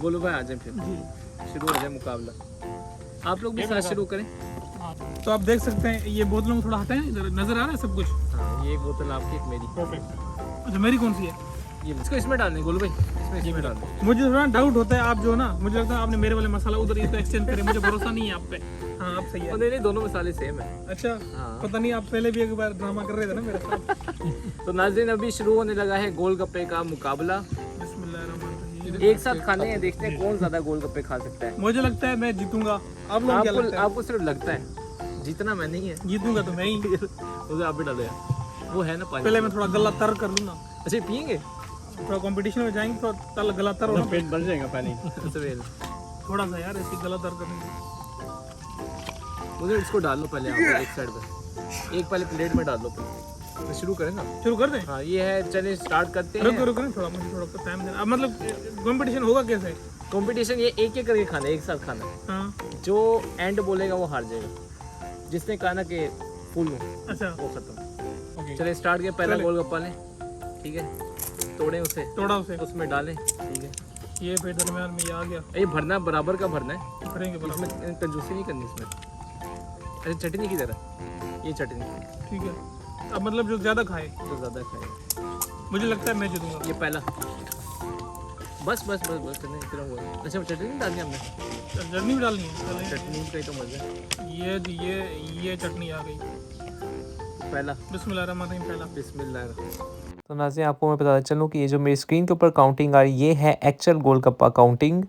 गोलू भाई आ जाए फिर शुरू हो जाए मुकाबला। आप लोग भी साथ शुरू करें। तो आप देख सकते हैं ये बोतलों में थोड़ा हटा है, इधर नजर आ रहा है सब कुछ। हाँ, ये एक बोतल आपकी, एक मेरी। परफेक्ट। अच्छा मेरी कौन सी है? ये इसको इसमें डालने गोलू भाई, इसमें डाल दो। मुझे थोड़ा डाउट होता है, आप जो ना मुझे लगता है आपने मेरे वाले मसाला उधर ये तो एक्सचेंज करे, मुझे भरोसा नहीं है आप पे। हाँ आप सही है। नहीं, दोनों मसाले सेम है। अच्छा हाँ। पता नहीं, आप पहले भी एक बार ड्रामा कर रहे थे ना मेरे साथ। तो नाज़रीन अभी शुरू होने लगा है गोलगप्पे का मुकाबला। बिस्मिल्लाहिर्रहमानिर्रहीम। एक साथ खाने हैं, देखते हैं कौन ज्यादा गोलगप्पे खा सकता है। मुझे लगता है मैं जीतूंगा। आप लोग क्या लगता है? आपको सिर्फ लगता है, जीतना मैं नहीं है। जीतूंगा तो मैं ही। उसे आप भी डालो यार, वो है ना पानी। पहले मैं थोड़ा गला तर कर लूँ ना। अच्छा पियेंगे? थोड़ा कंपटीशन में जाएंगे तो तल गला तर होना। पेट भर जाएगा पानी। थोड़ा सा यार ऐसे गला तर करने। मुझे इसको डाल लो पहले आप एक साइड पे, एक पहले प्लेट में डाल लो पहले। तो शुरू करें ना? शुरू कर दें? हाँ ये है, चलिए स्टार्ट करते हैं। रुको थोड़ा, मुझे थोड़ा टाइम देना। अब मतलब कंपटीशन होगा कैसे? कंपटीशन ये एक एक करके खाना है, एक साथ खाना है। हाँ। जो एंड बोलेगा वो हार जाएगा। जिसने कहा ना कि फुल हूँ, अच्छा वो खत्म। ओके चलिए स्टार्ट किया। पहला गोलगप्पा लें, ठीक है, तोड़े उसे, थोड़ा उसे उसमें डालें, ठीक है। ये फिर दरम्यान में ये आ गया। ये भरना बराबर का भरना है, भरेंगे बराबर। इसमें कंजूसी नहीं करनी इसमें। अच्छा चटनी की तरह, ये चटनी ठीक है। अब मतलब जो ज्यादा खाए तो ज़्यादा खाएगा। मुझे लगता है मैं जीतूंगा। ये पहला, बस करने इतना हुआ। अच्छा चटनी नहीं डालनी हमने? चटनी भी डालनी है। चटनी का ही तो मज़ा है। ये चटनी आ गई। पहला बिस्मिल्लाहिर्रहमानिर्रहीम। पहला बिस्मिल्लाह। तो नाज़रीन आपको मैं बताना चलूँ कि ये जो मेरी स्क्रीन के ऊपर काउंटिंग आ रही ये है एक्चुअल गोलगप्पा काउंटिंग,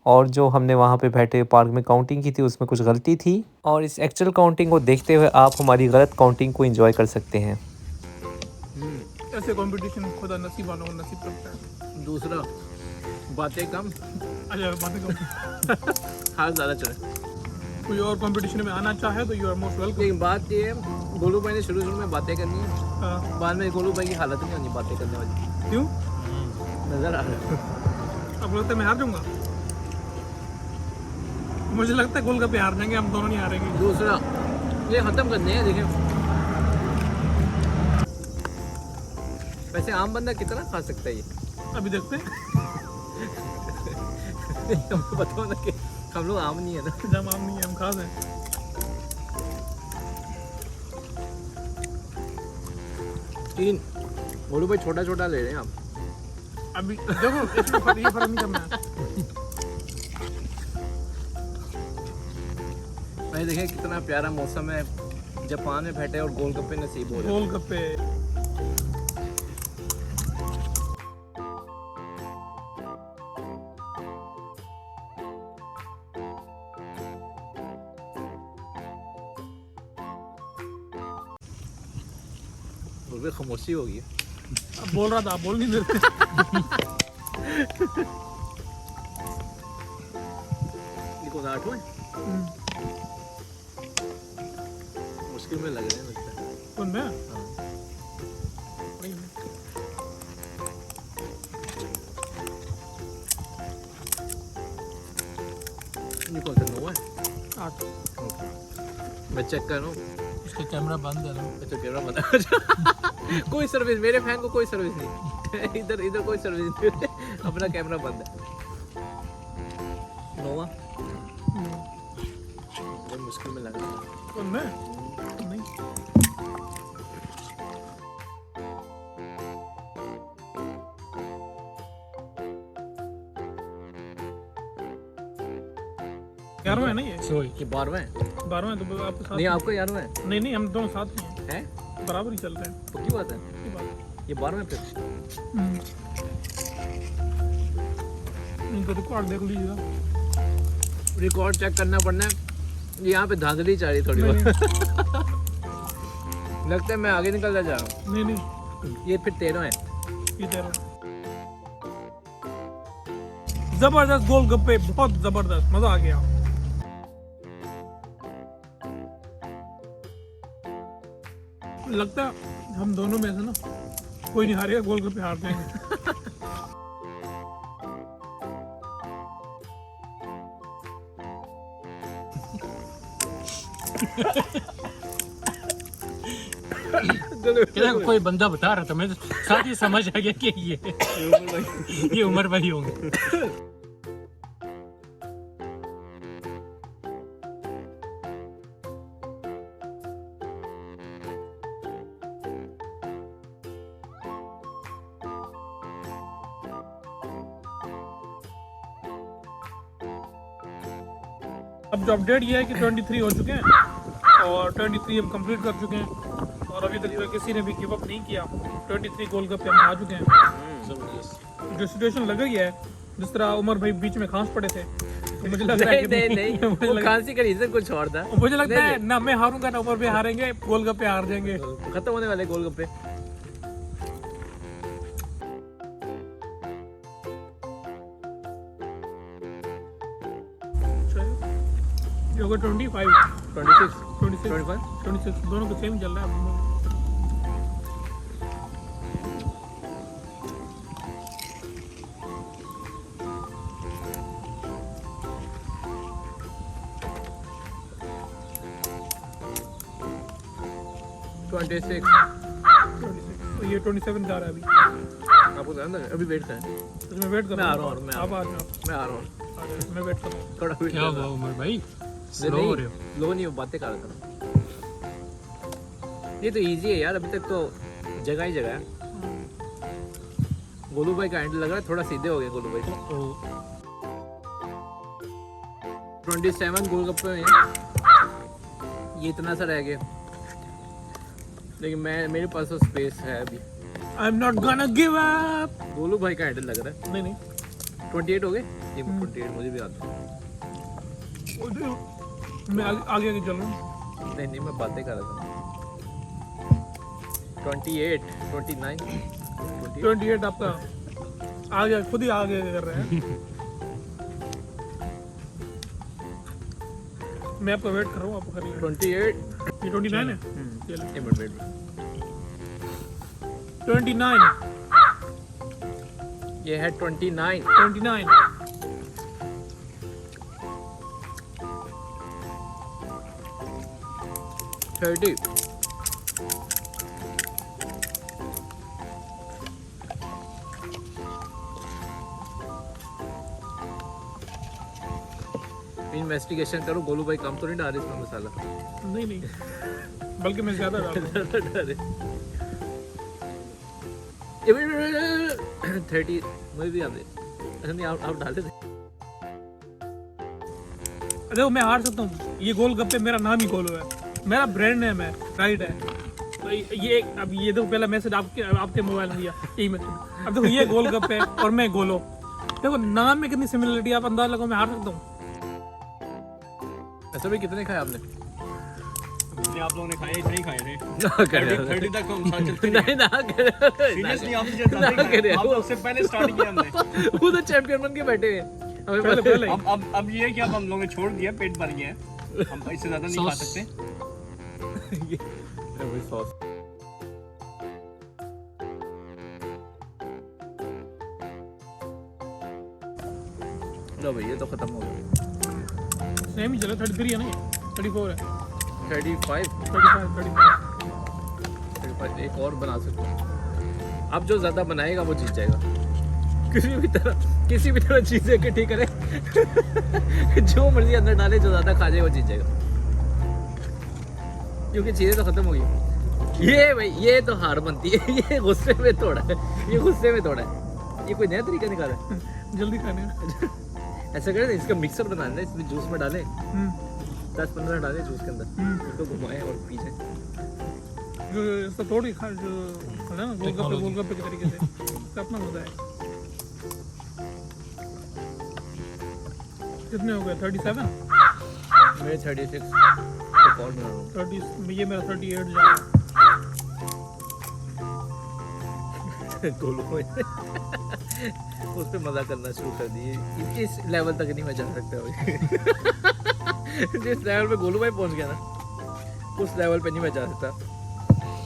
और जो हमने वहाँ पे बैठे पार्क में काउंटिंग की थी उसमें कुछ गलती थी, और इस एक्चुअल काउंटिंग को देखते हुए आप हमारी गलत काउंटिंग को एंजॉय कर सकते हैं। ऐसे कंपटीशन खुदा नसीब वालों को नसीब करता है। दूसरा, बातें कम अच्छा बातें करो। हाथ ज़्यादा चले। कोई और कंपटीशन में आना चाहे तो यू आर मोस्ट वेलकम। एक बात ये है, गोलू भाई ने शुरू में बातें करनी है, हाँ। बाद में गोलू भाई की हालत नहीं होनी बातें करने वाली। क्यों? नजर आ रहा है। अब लगता है मैं हार जाऊंगा। मुझे लगता है गोलगप्पे हार जाएंगे, हम दोनों नहीं हारेंगे। दूसरा, ये खत्म करने हैं, देखें। वैसे आम बंदा कितना खा सकता है ये? अभी देखते हैं। हमको बताओ ना कि हम लोग आम नहीं है ना। जब आम नहीं है, हम खास हैं। तीन। गोलू भाई छोटा छोटा ले रहे हैं आप। अभी देखो इसमें ये फर्क नहीं करना है। भाई देखिए कितना प्यारा मौसम है, जापान में बैठे और गोलगप्पे नसीब हो रहे हैं। गोलगप्पे गोलगप्पे खामोशी हो गई। अब बोल रहा था, आप बोल नहीं देते। ये कौन 8वां है? मुश्किल में लग रहे हैं लगता है। कौन मैं? ये कौन सा 9 है? 8। मैं चेक कर रहा हूँ। इसका कैमरा बंद है ना। अच्छा कैमरा बंद है। कोई सर्विस, मेरे फैन को कोई सर्विस नहीं। इधर कोई सर्विस नहीं। अपना कैमरा बंद है। 9वां बहुत मुश्किल में लग रहा है। कौन मैं? नहीं। ग्यारहवां है ना ये? ये 12वां है? 12वां है तो आपके साथ नहीं आपका 11वां है? नहीं हम दोनों साथ में हैं, हैं? बराबर ही चल रहे हैं। पक्की बात है? ये बात। ये 12वां फिर? इनका रिकॉर्ड देख लीजिएगा। रिकॉर्ड चेक करना पड़ना है। यहाँ पे धांधली चाह रही थोड़ी बहुत। लगता है मैं आगे निकलता जा रहा हूँ। नहीं ये फिर 13 है। ये 13। जबरदस्त गोलगप्पे, बहुत जबरदस्त, मजा आ गया। लगता है हम दोनों में से ना कोई नहीं हारेगा, गोलगप्पे हार जाएंगे। कोई बंदा बता रहा था, मैं तो साथ ही समझ आ गया कि ये उमर भाई होंगे। अब जो अपडेट ये है कि 23 हो चुके हैं और 23 हम कंप्लीट कर चुके हैं और अभी तक तो किसी ने भी गिव अप नहीं किया। 23 गोलगप्पे हम खा चुके हैं। जो सिचुएशन लग रही है जिस तरह उमर भाई बीच में खांस पड़े थे, तो मुझे लग रहा है कि नहीं वो खांसी का रीजन कुछ और था। मुझे लगता है ना मैं हारूंगा ना उमर भाई हारेंगे, गोलगप्पे हार जाएंगे। खत्म होने वाले गोलगप्पे। ये होगा 25, 26 26, 25 26 दोनों को सेम चल रहा है। तो ये 27 जा रहा है अभी। आपको ध्यान है अभी वेट करें। तो मैं वेट कर मैं रहा आ हूँ। रहा हूँ, आप आ जाओ। मैं आ रहा हूँ मैं वेट कर रहा हूँ। थोड़ा वेट क्या हुआ उमर भाई? स्लो हो रहे हो। लो नहीं, वो बातें कर रहा था। ये तो इजी है यार, अभी तक तो जगह ही जगह है। गोलू भाई का हैंडल लग रहा है थोड़ा सीधे हो गए गोलू भाई। 27 गोलगप्पे हैं, ये इतना सा रह गया, लेकिन मेरे पास तो स्पेस है अभी। I'm not gonna give up। Golu भाई का हैंडल लग रहा है। नहीं 28 हो गए, ये 28 मुझे भी आता है। मैं आगे चल रहा हूँ। नहीं मैं बातें कर रहा था। 28 29 28 आपका आगे, खुद ही आगे कर रहे हैं। मैं आपका वेट कर रहा हूँ, आपको कर लिया। 28 ये 29 है। चलो एक मिनट वेट। 29 ये है 29 29 30 इन्वेस्टिगेशन करो, गोलू भाई कम तो नहीं डाल रहे इसमें मसाला। नहीं बल्कि मैं ज्यादा डाल रहा हूँ। 30 मुझे भी आते नहीं, आप डाल देते। देखो मैं हार सकता हूँ, ये गोलगप्पे मेरा नाम ही गोलू है, मेरा ब्रांड नेम है, राइट है। तो ये अब ये देखो पहला मैसेज आपके मोबाइल में दिया, यही मैसेज। अब देखो ये गोलगप्पे और मैं गोलो, देखो नाम में कितनी सिमिलरिटी, आप अंदाजा लगाओ मैं हार सकता हूँ। ऐसा भी कितने खाए आपने? आप लोगों ने खाए इतने ही खाए थे। 30 तक हम साथ चलते नहीं ना करे सीरियसली आप मुझे ज्यादा ही खाए। आप लोग से पहले स्टार्ट किया हमने। वो तो चैंपियन बन के बैठे हैं हमें पहले अब ये है कि अब हम लोगों ने छोड़ दिया, पेट भर गया है, हम इससे ज्यादा नहीं खा सकते। सॉस लो भाई ये तो खत्म हो गया। सेम ही चला, 33 है ना, 34 है, 35 35 एक और बना सकते हो। अब जो ज्यादा बनाएगा वो जीत जाएगा। किसी भी तरह चीज इकट्ठी करे जो मर्जी अंदर डाले, जो ज्यादा खा जाए वो जीत जाएगा, क्योंकि चीजें तो खत्म हो गई। ये भाई ये तो हार बनती है। ये गुस्से में तोड़ा है, ये गुस्से में तोड़ा है। ये कोई नया तरीका निकाला है। जल्दी खाने हैं। ऐसा करें इसका मिक्सर बना लें, इसमें जूस में डालें, 10-15 डालें जूस के अंदर, इसको घुमाएं और पी जाए। जो इसको तोड़ के खा, जो है ना गोलगप्पे के तरीके से, इसका अपना मजा है। कितने हो गए? 37 मेरे 36 एक और बना रहा हूँ। 30, ये मेरा 38 जा रहा है। गोलू उस पे मजा करना शुरू कर दिए। इस लेवल तक नहीं मैं जा सकता भाई। जिस लेवल पे गोलू भाई पहुंच गया ना, उस लेवल पे नहीं मैं जा सकता।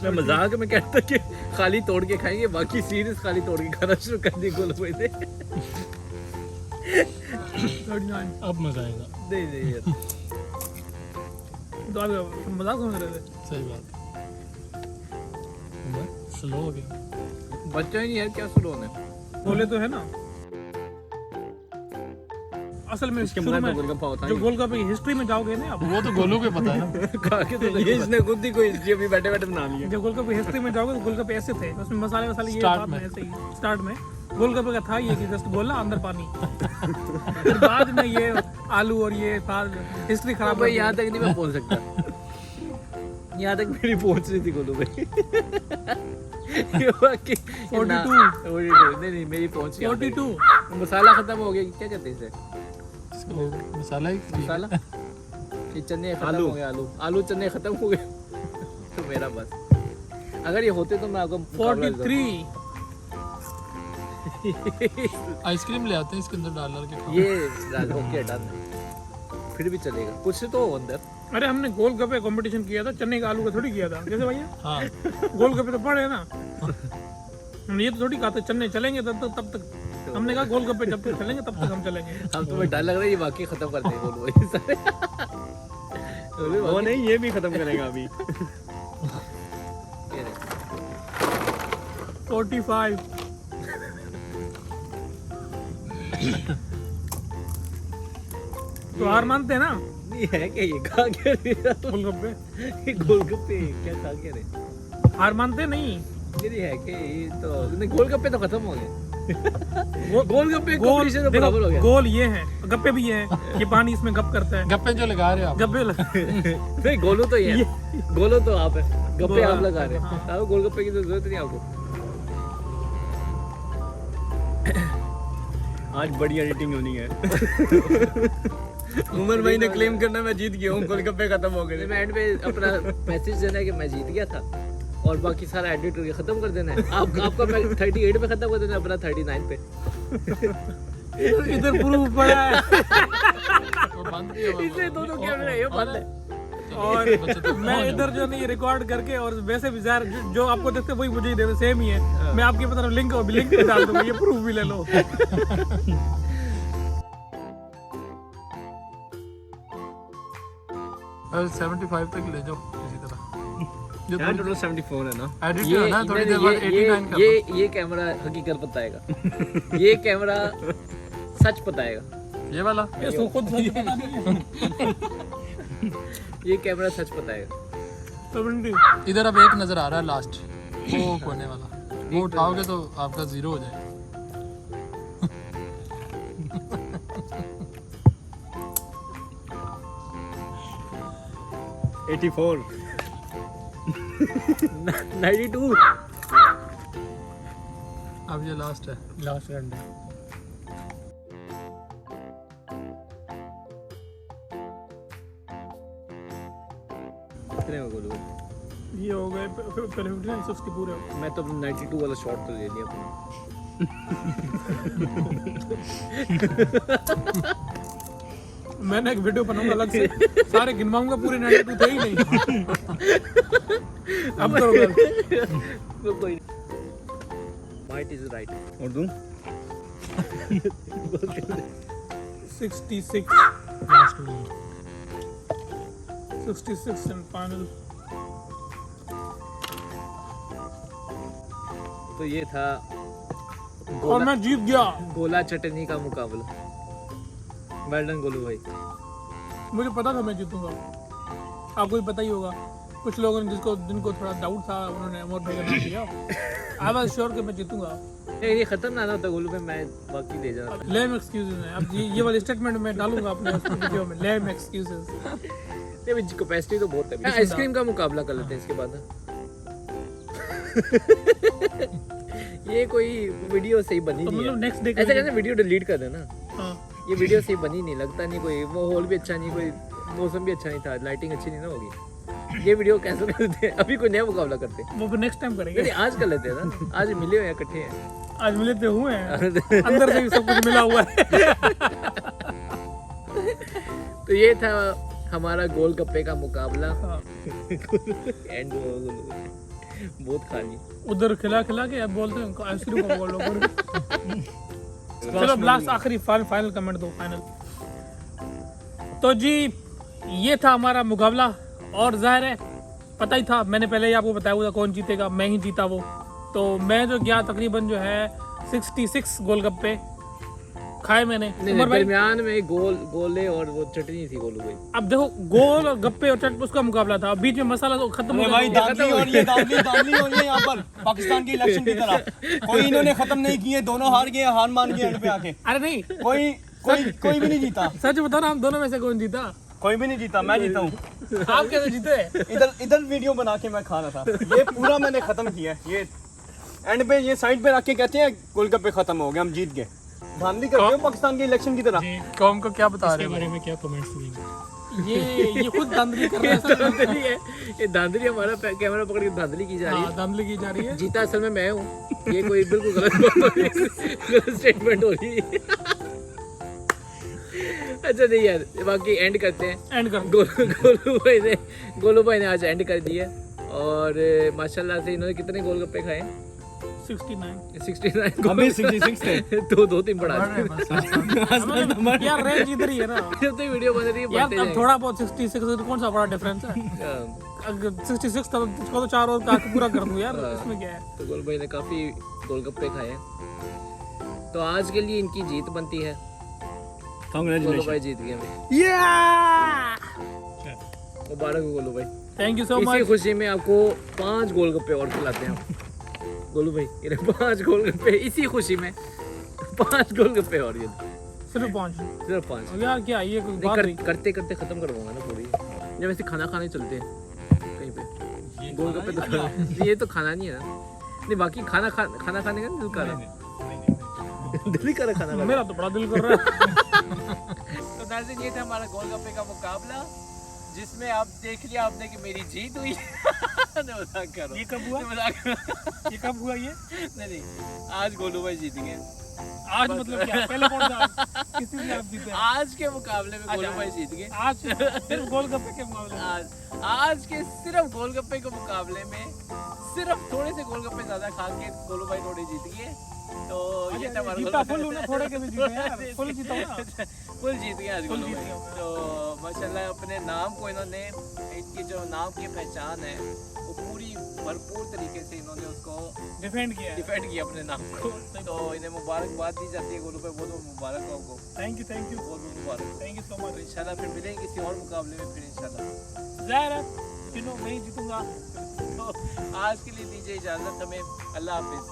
मैं मजाक में कहता कि खाली तोड़ के खाएंगे, बाकी सीरीज खाली तोड़ के खाना शुरू कर दी गोलू भाई ने। 39 अब मजा आएगा। नहीं यार तो आप मजाक समझ रहे थे। सही बात। स्लो हो गया। बच्चा ही नहीं यार, क्या स्लो होने। बोले तो है ना, असल में इसके शुरू मुंह में में गोलगप्पा होता जो है। गोलगप्पे की हिस्ट्री में जाओगे ना आप, वो तो गोलू के पता है ना। खा के तो ये इसने खुद ही कोई हिस्ट्री अभी बैठे बैठे बना लिया। जब गोलगप्पे हिस्ट्री में जाओगे तो गोलगप्पे ऐसे थे, उसमें मसाले ये Start बाद में में। ऐसे ही स्टार्ट में, गोलगप्पे का था ये कि जस्ट बोला अंदर पानी। फिर बाद में ये आलू और ये हिस्ट्री खराब भाई यहाँ तक नहीं मैं पहुँच सकता, यहाँ तक मेरी पहुँच रही थी गोलू भाई। 42 नहीं मेरी पहुँच 42 मसाला खत्म हो गया, क्या कहते हैं इसे? मसाला ही मसाला ये चने खत्म हो गए, आलू चने खत्म हो गए। तो मेरा बस, अगर ये होते तो मैं आपको 43 आइसक्रीम ले आते हैं इसके अंदर डाल के। ये डाल ओके डन, फिर भी चलेगा कुछ तो हो अंदर। अरे हमने गोलगप्पे कंपटीशन किया था, चने का आलू का थोड़ी किया था कैसे भैया? हाँ गोलगप्पे तो पड़े ना, हमने ये तो थोड़ी कहा था चने चलेंगे तब तक हमने कहा गोलगप्पे जब तक चलेंगे तब तक हम चलेंगे। हम तुम्हें डर लग रहा है ये वाकई खत्म कर देंगे बोलो भाई सारे। वो नहीं, ये भी खत्म करेगा अभी। 45 तो हार मानते हैं ना? नहीं है क्या ये खा क्या रहे? गोलगप्पे ये गोलगप्पे क्या खा क्या रहे? हार मानते नहीं? ये नहीं है कि ये तो नहीं, गोलगप्पे तो खत्म हो गए। गोलगप्पे गोल कंपटीशन तो बराबर हो गया। गोल ये है, गप्पे भी ये है, ये पानी इसमें गप करता है। गप्पे जो लगा रहे हो आप, गप्पे नहीं गोलू तो ये है, गोलू तो आप है, गप्पे आप लगा रहे हाँ। हैं। आप गोलगप्पे की तो जरूरत नहीं आपको। आज बड़ी एडिटिंग होनी है। उमर भाई ने क्लेम करना मैं जीत गया हूँ, गोलगप्पे खत्म हो गए। मैं एंड पे अपना मैसेज देना है कि मैं जीत गया था और बाकी सारा एडिट करके खत्म कर देना है। आपका 38 पे खत्म कर देना है, अपना 39 पे। इधर प्रूफ पड़ा है इसलिए दोनों कैमरे ये बंद है। और मैं इधर जो नहीं रिकॉर्ड करके और वैसे भी ज़ाहिर जो आपको देखते वही मुझे ही देते, सेम ही है। मैं आपकी तरफ लिंक भी डाल दूंगा, ये प्रूफ भी ले लो। 75 तक ले जाओ किसी तरह। यार टोटल 74 है ना। एडिट ये ना थोड़ी देर बाद 89 कर ये कैमरा हकीकत बताएगा। ये कैमरा सच बताएगा। ये वाला ये सो खुद सच पता नहीं है। ये कैमरा सच बताएगा। 70 इधर अब एक नजर आ रहा है लास्ट, वो होने वाला। वो उठाओगे तो आपका 0 हो जाएगा। $84 92 अब ये लास्ट है, लास्ट रन है। कितने में बोलो? ये हो गए पहले 59 उसके पूरे हो गए। मैं तो 92 वाला शॉट तो ले लिया अपना। मैंने एक वीडियो बनाऊंगा अलग से, सारे गिनवाऊंगा, पूरे 92 थे ही नहीं। अब करो गल। वो कोई माइट इज राइट। और तुम 66 लास्ट में 66 एंड फाइनल। तो ये था और मैं जीत गया। गोला चटनी का मुकाबला। वेल डन गोलू भाई। मुझे पता था मैं जीतूंगा, आपको भी पता ही होगा। कुछ लोगों ने जिनको थोड़ा डाउट था उन्होंने अमर भाई का नाम लिया। आई वाज श्योर कि मैं जीतूंगा। ये खत्म ना होता गोलू भाई, मैं बाकी ले जाना। लेम एक्सक्यूजेस हैं। अब ये वाली स्टेटमेंट मैं डालूंगा अपने वीडियो में, लेम एक्सक्यूजेस। नहीं कैपेसिटी तो बहुत है। आइसक्रीम का मुकाबला कर लेते हैं इसके बाद। ये कोई वीडियो सही बनी तो नहीं मतलब है। नेक्स्ट डे ऐसा कहते वीडियो डिलीट कर देना। हां ये वीडियो सही बनी नहीं, लगता नहीं कोई माहौल भी अच्छा नहीं, कोई मौसम भी अच्छा नहीं था, लाइटिंग अच्छी नहीं ना होगी। ये वीडियो कैंसिल कर देते हैं, अभी कोई नया मुकाबला करते हैं। वो फिर नेक्स्ट टाइम करेंगे। नहीं आज कर लेते हैं ना, आज मिले हुए हैं, इकट्ठे हैं। आज मिले तो हुए हैं, अंदर से भी सब कुछ मिला हुआ है। तो ये था हमारा गोलगप्पे का मुकाबला। हाँ। एंड बहुत खा ली। उधर खिला के अब बोलते हैं आइसक्रीम को बोल लो। चलो लास्ट आखिरी फाइनल कमेंट दो, फाइनल। तो जी ये था हमारा मुकाबला और जाहिर है पता ही था, मैंने पहले ही आपको बताया हुआ था कौन जीतेगा, मैं ही जीता वो। तो मैं जो गया तकरीबन जो है 66 गोलगप्पे खाए मैंने। नहीं, उमर भाई दरमियान में गोले और वो चटनी थी गोलू भाई। अब देखो गोल और गप्पे और चट उसका मुकाबला था, अब बीच में मसाला तो खत्म हो अरे गया। भाई दांतली और ये दांतली और ये यहाँ पर पाकिस्तान के इलेक्शन की तरह कोई इन्होंने खत्म नहीं किए, दोनों हार गए, हार मान गए एंड पे आके। अरे नहीं कोई भी नहीं जीता, सच बताओ ना, हम दोनों में से कौन जीता? कोई भी नहीं जीता, मैं जीता हूँ। आप कैसे जीते? इधर वीडियो बना के मैं खा रहा था, ये पूरा मैंने खत्म किया है। ये एंड पे ये साइड पे रख के कहते हैं गोलगप्पे खत्म हो गए, हम जीत गए। धांधली करते हो पाकिस्तान के इलेक्शन की तरह। कौम को क्या बता रहे इसके हो? बारे में क्या कमेंट्स देंगे? ये खुद धांधली कर रहा है। धांधली है ये, धांधली हमारा कैमरा पकड़ के धांधली की जा रही है। धांधली की जा रही है। जीता असल में मैं हूँ, ये कोई बिल्कुल गलत स्टेटमेंट हो रही है। अच्छा नहीं यार, बाकी एंड करते हैं। एंड कर। गोलू भाई ने आज एंड कर दिया और माशाल्लाह से इन्होंने कितने गोलगप्पे खाए? 69। अभी 66 थे। दो तीन बढ़ा दिए। यार रेंज इधर ही है ना जब तक वीडियो बन रही है यार, बढ़ते अब जाएंगे। थोड़ा बहुत 66 कौन सा बड़ा डिफरेंस है? अगर 66 था तो 4 और काट पूरा कर दूं यार, इसमें क्या है? तो गोलू भाई ने काफी गोलगप्पे खाए हैं, तो आज के लिए इनकी जीत बनती है। गोलू भाई जीत गए हमें। मुबारक हो गोलू भाई। थैंक यू सो इसी मच। खुशी में आपको 5 गोलगप्पे और खिलाते हैं हम। गोलू भाई ये 5 गोलगप्पे, इसी खुशी में 5 गोलगप्पे और ये सिर्फ 5 सिर्फ 5। यार, क्या ये कोई बात नहीं। करते करते खत्म करवाऊंगा ना पूरी। जब ऐसे खाना खाने चलते हैं कहीं पे, गोलगप्पे तो ये तो खाना नहीं है ना। नहीं बाकी खाना खाने का दिल कर रहा दिल कर रहा खाना खाने। मेरा तो बड़ा दिल कर रहा है। तो नाज़रीन ये था हमारा गोलगप्पे का मुकाबला, जिसमें आप देख लिया आपने कि मेरी जीत हुई। मजाक कर रहा हूं। ये कब हुआ? मजाक ये कब हुआ ये? नहीं आज गोलू भाई जीत गए। आज मतलब क्या? पहले कौन था? किस चीज़ में आप जीते? आज के मुकाबले में गोलू भाई जीत गए। आज सिर्फ गोलगप्पे के मुकाबले में। आज के सिर्फ गोलगप्पे के मुकाबले में सिर्फ थोड़े से गोलगप्पे ज्यादा खा के गोलू भाई थोड़े जीत गए। तो ये था हमारा जीता फुल हूं ना, थोड़े के भी जीते यार, फुल जीता हूं ना। फुल जीत गए आज गोलू जीत भाई। गए। तो माशाल्लाह अपने नाम को इन्होंने, इनकी जो नाम की पहचान है वो पूरी भरपूर तरीके से इन्होंने उसको डिफेंड किया है। डिफेंड किया अपने नाम को। तो इन्हें मुबारकबाद दी जाती है गोलू भाई, बहुत बहुत मुबारक हो आपको। थैंक यू बहुत बहुत मुबारक। Thank you so much. तो इंशाल्लाह फिर मिलेंगे किसी और मुकाबले में फिर इंशाल्लाह। ज़ाहिर है नहीं जीतूंगा। तो आज के लिए दीजिए इजाज़त हमें। अल्लाह हाफिज़।